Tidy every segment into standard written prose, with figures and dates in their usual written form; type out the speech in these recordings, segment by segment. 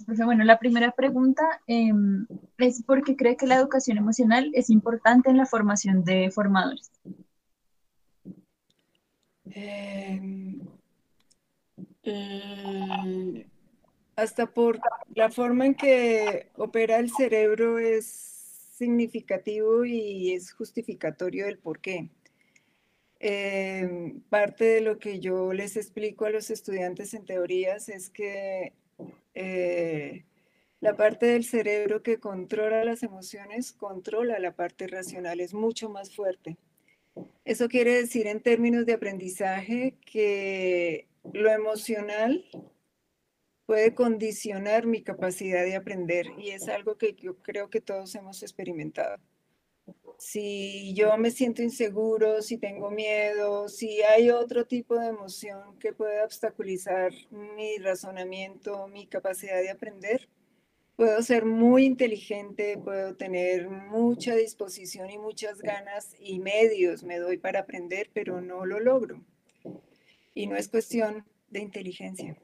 Profe, bueno, la primera pregunta es ¿por qué cree que la educación emocional es importante en la formación de formadores? Eh, l- Hasta por la forma en que opera el cerebro es significativo y es justificatorio del por qué. Parte de lo que yo les explico a los estudiantes en teorías es que eh, la parte del cerebro que controla las emociones controla la parte racional, es mucho más fuerte. Eso quiere decir en términos de aprendizaje que lo emocional puede condicionar mi capacidad de aprender y es algo que yo creo que todos hemos experimentado. Si yo me siento inseguro, si tengo miedo, si hay otro tipo de emoción que puede obstaculizar mi razonamiento, mi capacidad de aprender, puedo ser muy inteligente, puedo tener mucha disposición y muchas ganas y medios me doy para aprender, pero no lo logro. Y no es cuestión de inteligencia,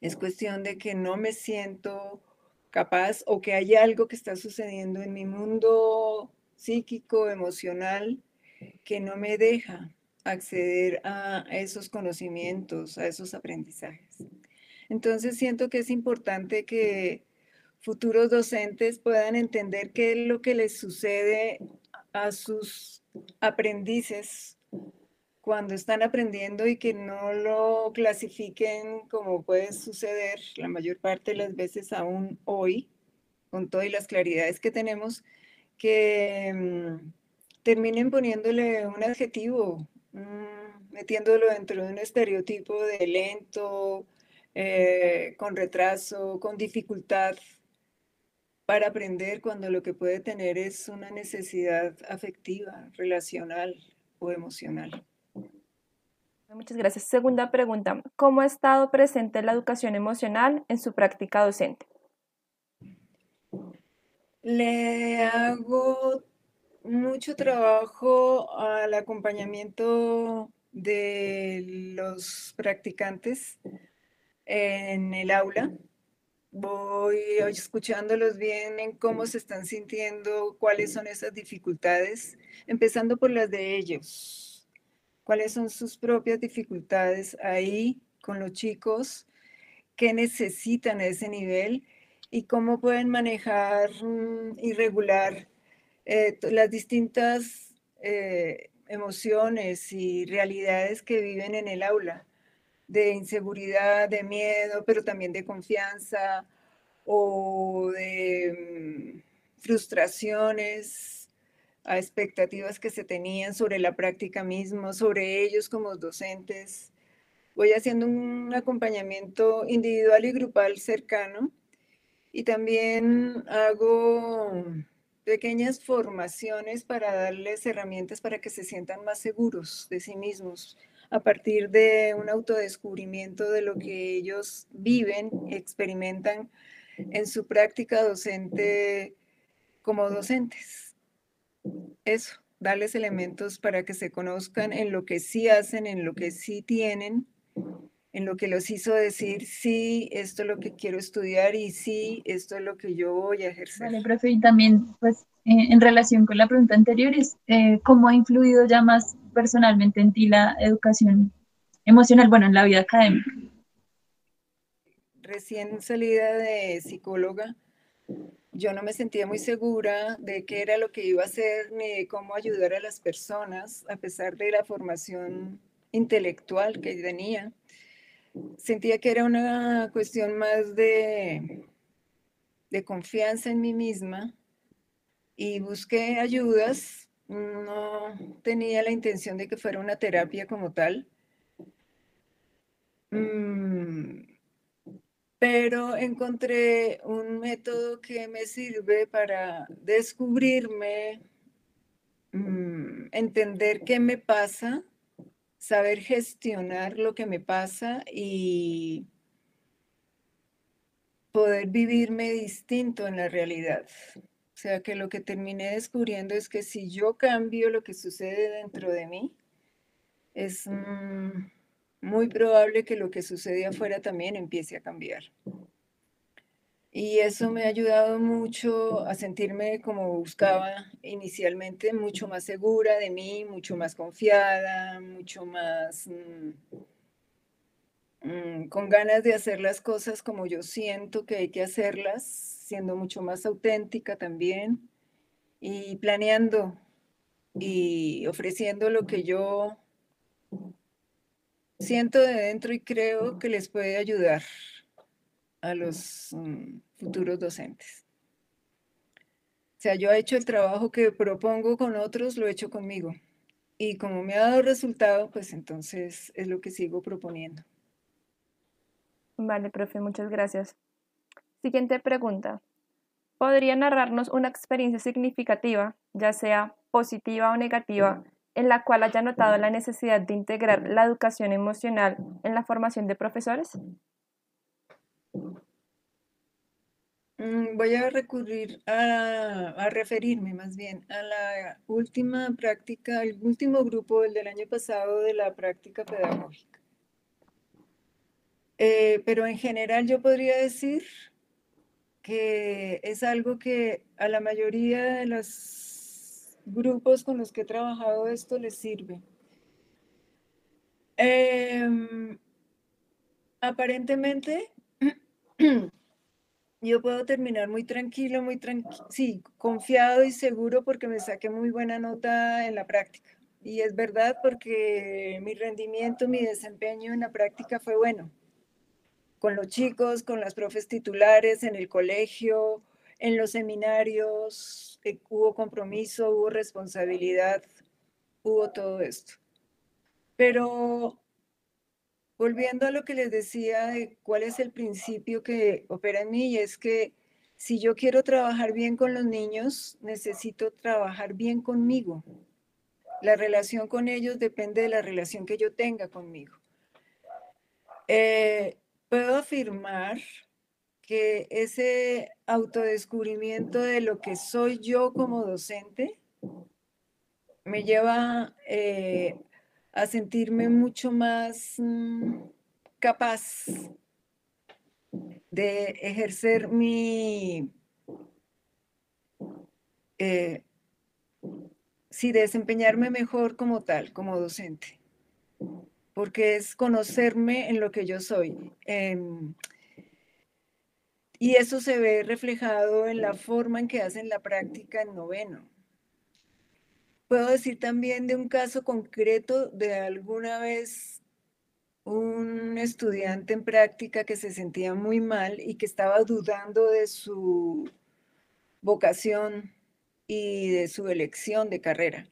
es cuestión de que no me siento capaz o que hay algo que está sucediendo en mi mundo psíquico, emocional, que no me deja acceder a esos conocimientos, a esos aprendizajes. Entonces siento que es importante que futuros docentes puedan entender qué es lo que les sucede a sus aprendices cuando están aprendiendo y que no lo clasifiquen como puede suceder la mayor parte de las veces aún hoy, con todas las claridades que tenemos, que terminen poniéndole un adjetivo, metiéndolo dentro de un estereotipo de lento, con retraso, con dificultad para aprender cuando lo que puede tener es una necesidad afectiva, relacional o emocional. Muchas gracias. Segunda pregunta, ¿cómo ha estado presente la educación emocional en su práctica docente? Le hago mucho trabajo al acompañamiento de los practicantes en el aula. Voy escuchándolos bien en cómo se están sintiendo, cuáles son esas dificultades, empezando por las de ellos. ¿Cuáles son sus propias dificultades ahí con los chicos? ¿Qué necesitan a ese nivel? ¿Y cómo pueden manejar y regular las distintas emociones y realidades que viven en el aula? De inseguridad, de miedo, pero también de confianza o de frustraciones a expectativas que se tenían sobre la práctica misma, sobre ellos como docentes. Voy haciendo un acompañamiento individual y grupal cercano y también hago pequeñas formaciones para darles herramientas para que se sientan más seguros de sí mismos a partir de un autodescubrimiento de lo que ellos viven, experimentan en su práctica docente como docentes. Eso, darles elementos para que se conozcan en lo que sí hacen, en lo que sí tienen, en lo que los hizo decir, sí, esto es lo que quiero estudiar y sí, esto es lo que yo voy a ejercer. Vale, profe, y también, pues, en relación con la pregunta anterior, ¿cómo ha influido ya más personalmente en ti la educación emocional, bueno, en la vida académica? Recién salida de psicóloga, yo no me sentía muy segura de qué era lo que iba a hacer ni de cómo ayudar a las personas, a pesar de la formación intelectual que tenía. Sentía que era una cuestión más de confianza en mí misma y busqué ayudas. No tenía la intención de que fuera una terapia como tal, mm, pero encontré un método que me sirve para descubrirme, entender qué me pasa, saber gestionar lo que me pasa y poder vivirme distinto en la realidad. O sea, que lo que terminé descubriendo es que si yo cambio lo que sucede dentro de mí, es muy probable que lo que sucede afuera también empiece a cambiar. Y eso me ha ayudado mucho a sentirme como buscaba inicialmente, mucho más segura de mí, mucho más confiada, mucho más con ganas de hacer las cosas como yo siento que hay que hacerlas, siendo mucho más auténtica también y planeando y ofreciendo lo que yo siento de dentro y creo que les puede ayudar a los futuros docentes. O sea, yo he hecho el trabajo que propongo con otros, lo he hecho conmigo. Y como me ha dado resultado, pues entonces es lo que sigo proponiendo. Vale, profe, muchas gracias. Siguiente pregunta. ¿Podría narrarnos una experiencia significativa, ya sea positiva o negativa, en la cual haya notado la necesidad de integrar la educación emocional en la formación de profesores? Voy a recurrir a referirme más bien a la última práctica, el último grupo, el del año pasado de la práctica pedagógica. Pero en general yo podría decir que es algo que a la mayoría de los grupos con los que he trabajado esto les sirve. Aparentemente, yo puedo terminar muy tranquilo, sí, confiado y seguro porque me saqué muy buena nota en la práctica. Y es verdad porque mi rendimiento, mi desempeño en la práctica fue bueno. Con los chicos, con las profes titulares, en el colegio, en los seminarios, hubo compromiso, hubo responsabilidad, hubo todo esto. Pero volviendo a lo que les decía de cuál es el principio que opera en mí, y es que si yo quiero trabajar bien con los niños, necesito trabajar bien conmigo. La relación con ellos depende de la relación que yo tenga conmigo. Puedo afirmar que ese autodescubrimiento de lo que soy yo como docente me lleva a sentirme mucho más capaz de ejercer sí, de desempeñarme mejor como tal, como docente, porque es conocerme en lo que yo soy. Y eso se ve reflejado en la forma en que hacen la práctica en noveno. Puedo decir también de un caso concreto de alguna vez un estudiante en práctica que se sentía muy mal y que estaba dudando de su vocación y de su elección de carrera.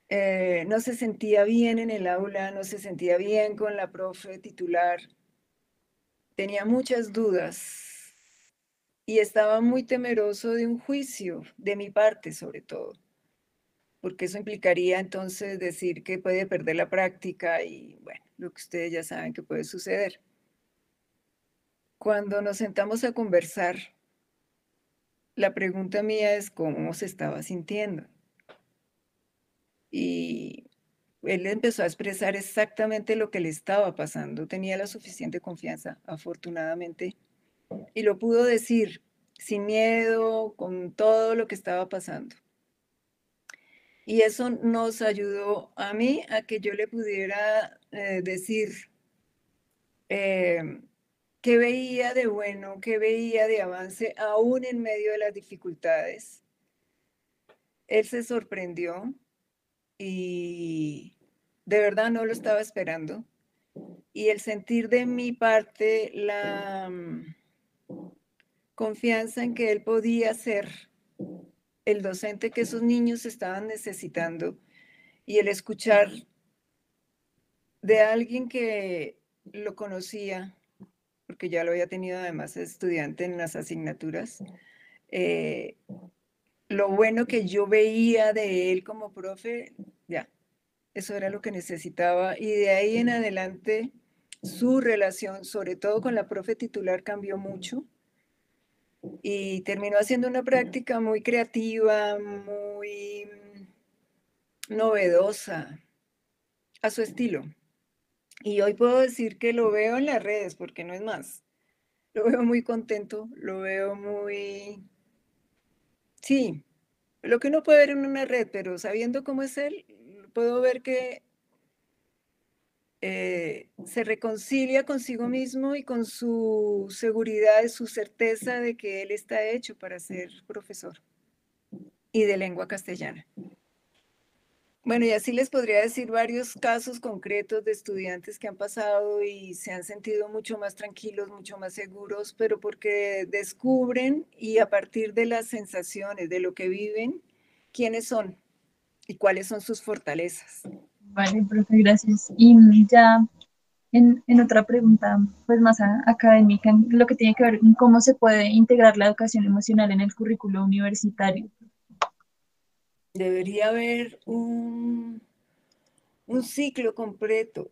No se sentía bien en el aula, no se sentía bien con la profe titular, tenía muchas dudas y estaba muy temeroso de un juicio, de mi parte sobre todo, porque eso implicaría entonces decir que puede perder la práctica y bueno, lo que ustedes ya saben que puede suceder. Cuando nos sentamos a conversar, la pregunta mía es cómo se estaba sintiendo. Y él empezó a expresar exactamente lo que le estaba pasando. Tenía la suficiente confianza, afortunadamente, y lo pudo decir sin miedo, con todo lo que estaba pasando. Y eso nos ayudó a mí a que yo le pudiera decir qué veía de bueno, qué veía de avance, aún en medio de las dificultades. Él se sorprendió y de verdad no lo estaba esperando. Y el sentir de mi parte la confianza en que él podía ser el docente que esos niños estaban necesitando y el escuchar de alguien que lo conocía, porque ya lo había tenido además estudiante en las asignaturas, lo bueno que yo veía de él como profe, ya, eso era lo que necesitaba. Y de ahí en adelante, su relación, sobre todo con la profe titular, cambió mucho. Y terminó haciendo una práctica muy creativa, muy novedosa, a su estilo. Y hoy puedo decir que lo veo en las redes, porque no es más. Lo veo muy contento, lo veo muy... Sí, lo que uno puede ver en una red, pero sabiendo cómo es él, puedo ver que se reconcilia consigo mismo y con su seguridad, su certeza de que él está hecho para ser profesor y de lengua castellana. Bueno, y así les podría decir varios casos concretos de estudiantes que han pasado y se han sentido mucho más tranquilos, mucho más seguros, pero porque descubren y a partir de las sensaciones, de lo que viven, quiénes son y cuáles son sus fortalezas. Vale, profe, gracias. Y ya en otra pregunta, pues más académica, en lo que tiene que ver con cómo se puede integrar la educación emocional en el currículo universitario. Debería haber un ciclo completo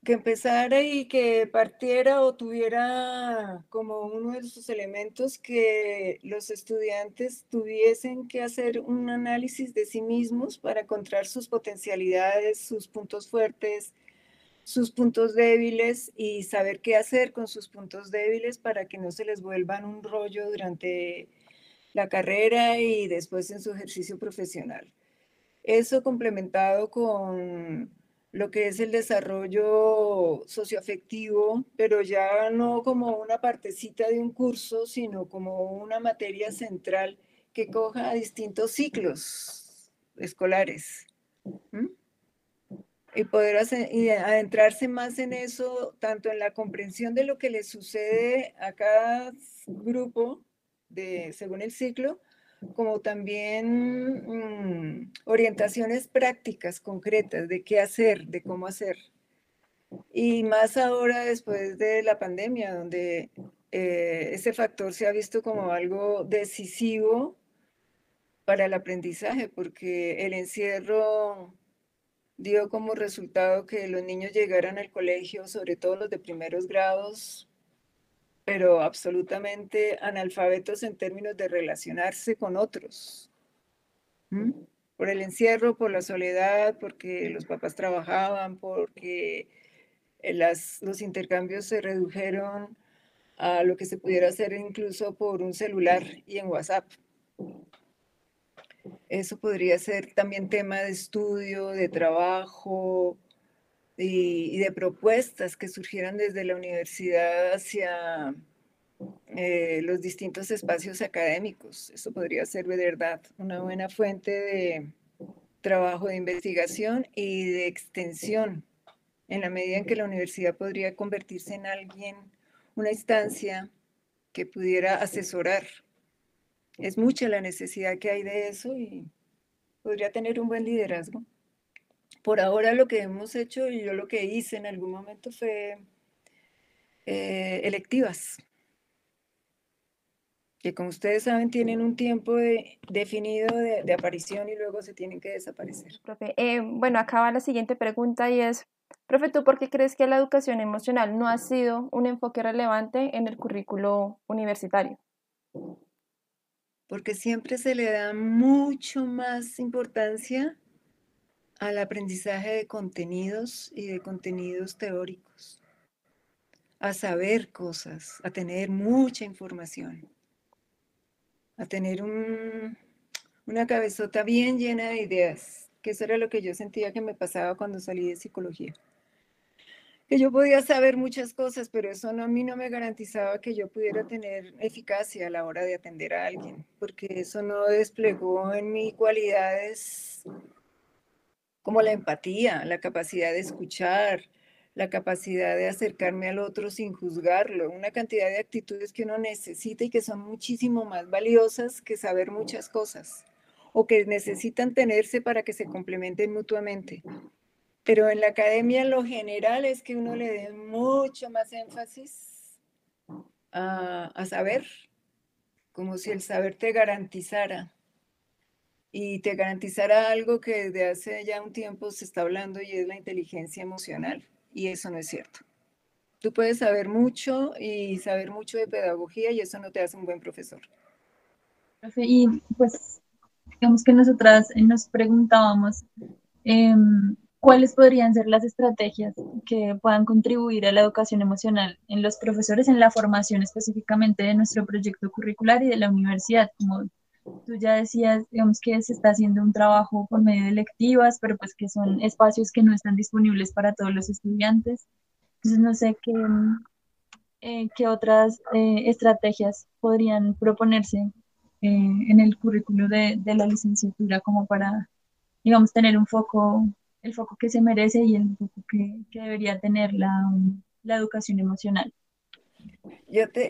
que empezara y que partiera o tuviera como uno de sus elementos que los estudiantes tuviesen que hacer un análisis de sí mismos para encontrar sus potencialidades, sus puntos fuertes, sus puntos débiles y saber qué hacer con sus puntos débiles para que no se les vuelvan un rollo durante la carrera y después en su ejercicio profesional. Eso complementado con lo que es el desarrollo socioafectivo, pero ya no como una partecita de un curso, sino como una materia central que coja distintos ciclos escolares. ¿Mm? Y poder y adentrarse más en eso, tanto en la comprensión de lo que le sucede a cada grupo según el ciclo, como también orientaciones prácticas, concretas, de qué hacer, de cómo hacer. Y más ahora después de la pandemia, donde ese factor se ha visto como algo decisivo para el aprendizaje, porque el encierro dio como resultado que los niños llegaran al colegio, sobre todo los de primeros grados, pero absolutamente analfabetos en términos de relacionarse con otros. ¿Mm? Por el encierro, por la soledad, porque los papás trabajaban, porque los intercambios se redujeron a lo que se pudiera hacer incluso por un celular y en WhatsApp. Eso podría ser también tema de estudio, de trabajo y de propuestas que surgieran desde la universidad hacia los distintos espacios académicos. Eso podría ser de verdad una buena fuente de trabajo de investigación y de extensión, en la medida en que la universidad podría convertirse en alguien, una instancia que pudiera asesorar. Es mucha la necesidad que hay de eso y podría tener un buen liderazgo. Por ahora lo que hemos hecho y yo lo que hice en algún momento fue electivas, que como ustedes saben tienen un tiempo definido de aparición y luego se tienen que desaparecer. Profe, bueno, acá va la siguiente pregunta y es, profe, ¿tú por qué crees que la educación emocional no ha sido un enfoque relevante en el currículo universitario? Porque siempre se le da mucho más importancia al aprendizaje de contenidos y de contenidos teóricos, a saber cosas, a tener mucha información, a tener una cabezota bien llena de ideas, que eso era lo que yo sentía que me pasaba cuando salí de psicología. Que yo podía saber muchas cosas, pero eso a mí no me garantizaba que yo pudiera tener eficacia a la hora de atender a alguien, porque eso no desplegó en mí cualidades como la empatía, la capacidad de escuchar, la capacidad de acercarme al otro sin juzgarlo, una cantidad de actitudes que uno necesita y que son muchísimo más valiosas que saber muchas cosas o que necesitan tenerse para que se complementen mutuamente. Pero en la academia lo general es que uno le dé mucho más énfasis a saber, como si el saber te garantizara y te garantizara algo que desde hace ya un tiempo se está hablando y es la inteligencia emocional. Y eso no es cierto. Tú puedes saber mucho y saber mucho de pedagogía y eso no te hace un buen profesor. Profe, y pues digamos que nosotras nos preguntábamos, ¿cuáles podrían ser las estrategias que puedan contribuir a la educación emocional en los profesores, en la formación específicamente de nuestro proyecto curricular y de la universidad? Como tú ya decías, digamos que se está haciendo un trabajo por medio de electivas, pero pues que son espacios que no están disponibles para todos los estudiantes. Entonces, no sé qué otras estrategias podrían proponerse en el currículo de la licenciatura como para, digamos, tener un foco, el foco que se merece y el foco que debería tener la educación emocional.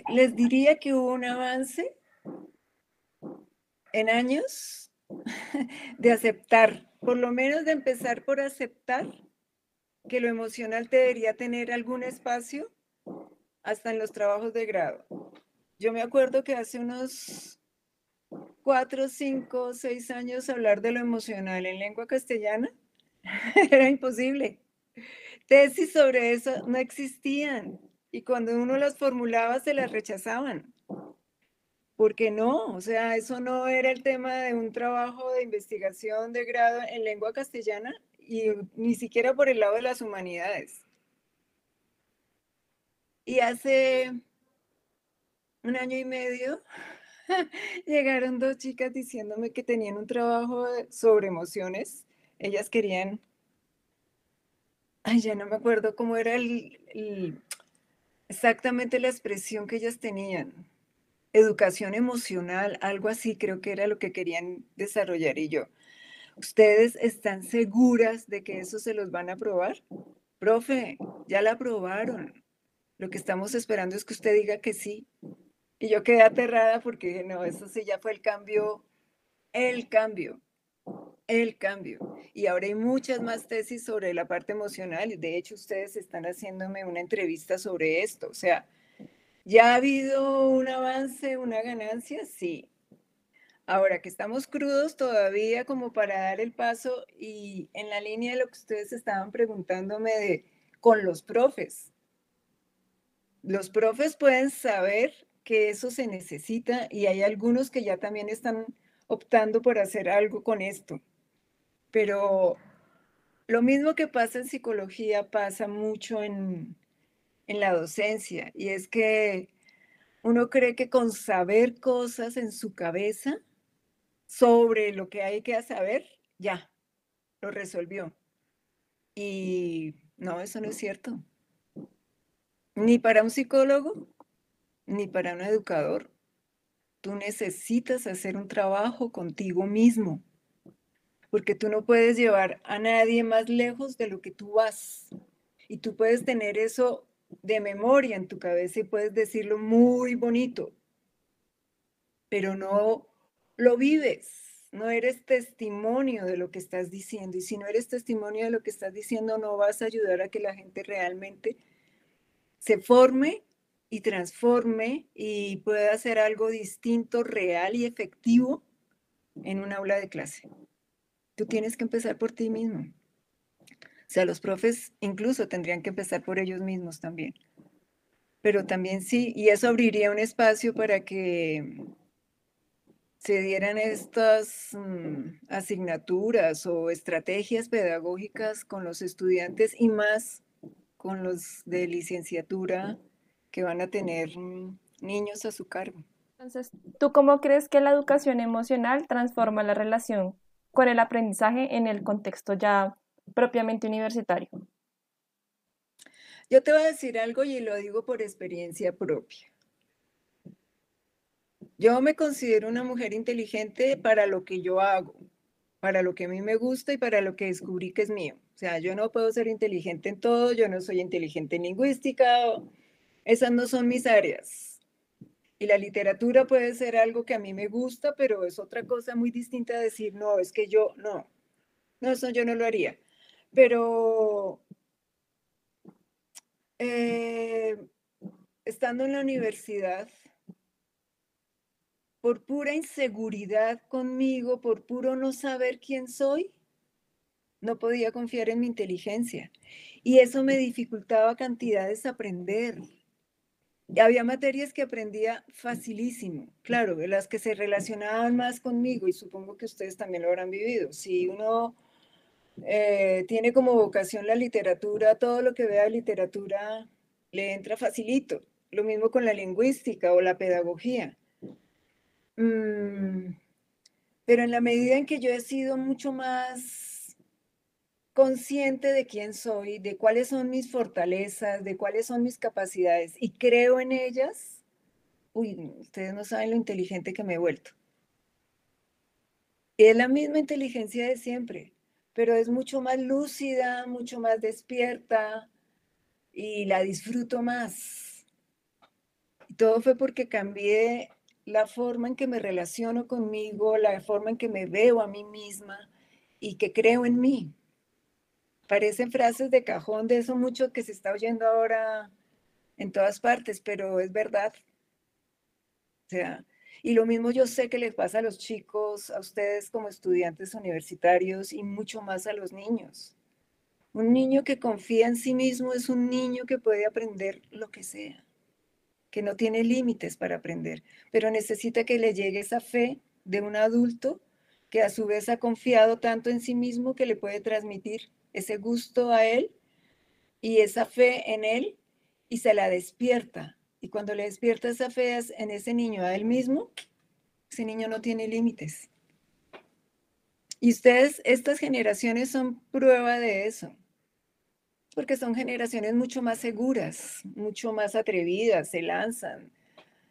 Les diría que hubo un avance en años de aceptar, por lo menos de empezar por aceptar que lo emocional debería tener algún espacio hasta en los trabajos de grado. Yo me acuerdo que hace unos 4, 5, 6 años hablar de lo emocional en lengua castellana era imposible. Tesis sobre eso no existían y cuando uno las formulaba se las rechazaban. Porque no, o sea, eso no era el tema de un trabajo de investigación de grado en lengua castellana y ni siquiera por el lado de las humanidades. Y hace un año y medio llegaron 2 chicas diciéndome que tenían un trabajo sobre emociones. Ellas querían, ay, ya no me acuerdo cómo era exactamente la expresión que ellas tenían. Educación emocional, algo así creo que era lo que querían desarrollar y yo. ¿Ustedes están seguras de que eso se los van a aprobar? Profe, ya la aprobaron. Lo que estamos esperando es que usted diga que sí. Y yo quedé aterrada porque dije, no, eso sí ya fue el cambio, el cambio, el cambio. Y ahora hay muchas más tesis sobre la parte emocional. De hecho, ustedes están haciéndome una entrevista sobre esto. O sea, ¿ya ha habido un avance, una ganancia? Sí. Ahora que estamos crudos todavía como para dar el paso y en la línea de lo que ustedes estaban preguntándome con los profes. Los profes pueden saber que eso se necesita y hay algunos que ya también están optando por hacer algo con esto. Pero lo mismo que pasa en psicología pasa mucho en la docencia y es que uno cree que con saber cosas en su cabeza sobre lo que hay que saber, ya, lo resolvió. Y no, eso no es cierto. Ni para un psicólogo, ni para un educador. Tú necesitas hacer un trabajo contigo mismo, porque tú no puedes llevar a nadie más lejos de lo que tú vas. Y tú puedes tener eso de memoria en tu cabeza y puedes decirlo muy bonito, pero no lo vives, no eres testimonio de lo que estás diciendo. Y si no eres testimonio de lo que estás diciendo, no vas a ayudar a que la gente realmente se forme y transforme y pueda hacer algo distinto, real y efectivo en un aula de clase. Tú tienes que empezar por ti mismo. O sea, los profes incluso tendrían que empezar por ellos mismos también. Pero también sí, y eso abriría un espacio para que se dieran estas asignaturas o estrategias pedagógicas con los estudiantes y más con los de licenciatura que van a tener niños a su cargo. Entonces, ¿tú cómo crees que la educación emocional transforma la relación con el aprendizaje en el contexto ya propiamente universitario? Yo te voy a decir algo y lo digo por experiencia propia. Yo me considero una mujer inteligente para lo que yo hago, para lo que a mí me gusta y para lo que descubrí que es mío. O sea, yo no puedo ser inteligente en todo, yo no soy inteligente en lingüística, esas no son mis áreas. Y la literatura puede ser algo que a mí me gusta, pero es otra cosa muy distinta a decir, no, es que yo, no, eso yo no lo haría. Pero eh, estando en la universidad, por pura inseguridad conmigo, por puro no saber quién soy, no podía confiar en mi inteligencia. Y eso me dificultaba cantidades aprender. Y había materias que aprendía facilísimo, claro, de las que se relacionaban más conmigo y supongo que ustedes también lo habrán vivido. Si uno tiene como vocación la literatura, todo lo que vea literatura le entra facilito. Lo mismo con la lingüística o la pedagogía. Pero en la medida en que yo he sido mucho más consciente de quién soy, de cuáles son mis fortalezas, de cuáles son mis capacidades y creo en ellas, uy, ustedes no saben lo inteligente que me he vuelto. Es la misma inteligencia de siempre, pero es mucho más lúcida, mucho más despierta y la disfruto más. Y todo fue porque cambié la forma en que me relaciono conmigo, la forma en que me veo a mí misma y que creo en mí. Parecen frases de cajón de eso mucho que se está oyendo ahora en todas partes, pero es verdad. O sea, y lo mismo yo sé que les pasa a los chicos, a ustedes como estudiantes universitarios y mucho más a los niños. Un niño que confía en sí mismo es un niño que puede aprender lo que sea, que no tiene límites para aprender, pero necesita que le llegue esa fe de un adulto que a su vez ha confiado tanto en sí mismo que le puede transmitir ese gusto a él y esa fe en él y se la despierta. Y cuando le despierta esa fe en ese niño a él mismo, ese niño no tiene límites. Y ustedes, estas generaciones son prueba de eso, porque son generaciones mucho más seguras, mucho más atrevidas, se lanzan,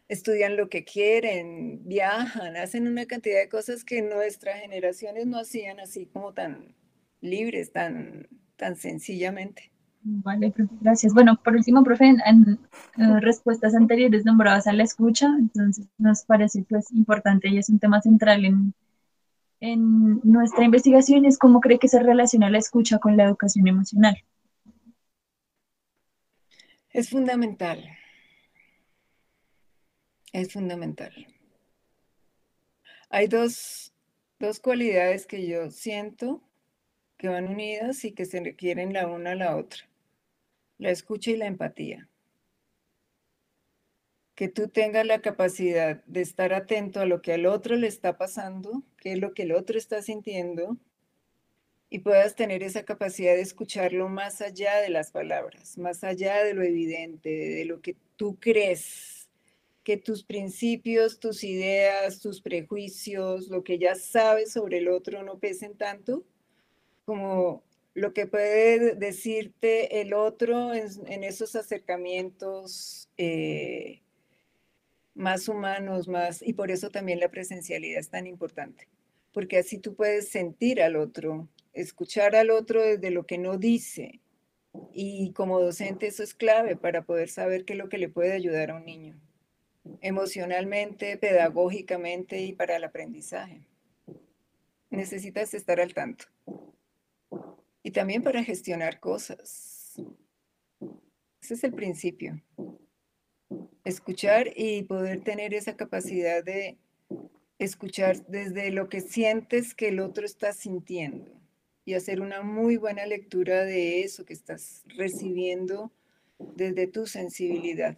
estudian lo que quieren, viajan, hacen una cantidad de cosas que nuestras generaciones no hacían así como tan libres, tan sencillamente. Vale, profe, gracias. Bueno, por último, profe, en respuestas anteriores nombrabas a la escucha, entonces nos parece pues importante y es un tema central en nuestra investigación, es cómo cree que se relaciona la escucha con la educación emocional. Es fundamental, es fundamental. Hay dos cualidades que yo siento que van unidas y que se requieren la una a la otra, la escucha y la empatía. Que tú tengas la capacidad de estar atento a lo que al otro le está pasando, qué es lo que el otro está sintiendo, y puedas tener esa capacidad de escucharlo más allá de las palabras, más allá de lo evidente, de lo que tú crees, que tus principios, tus ideas, tus prejuicios, lo que ya sabes sobre el otro no pesen tanto como lo que puede decirte el otro en esos acercamientos más humanos, más, y por eso también la presencialidad es tan importante, porque así tú puedes sentir al otro, escuchar al otro desde lo que no dice, y como docente eso es clave para poder saber qué es lo que le puede ayudar a un niño, emocionalmente, pedagógicamente y para el aprendizaje. Necesitas estar al tanto. Y también para gestionar cosas. Ese es el principio. Escuchar y poder tener esa capacidad de escuchar desde lo que sientes que el otro está sintiendo y hacer una muy buena lectura de eso que estás recibiendo desde tu sensibilidad.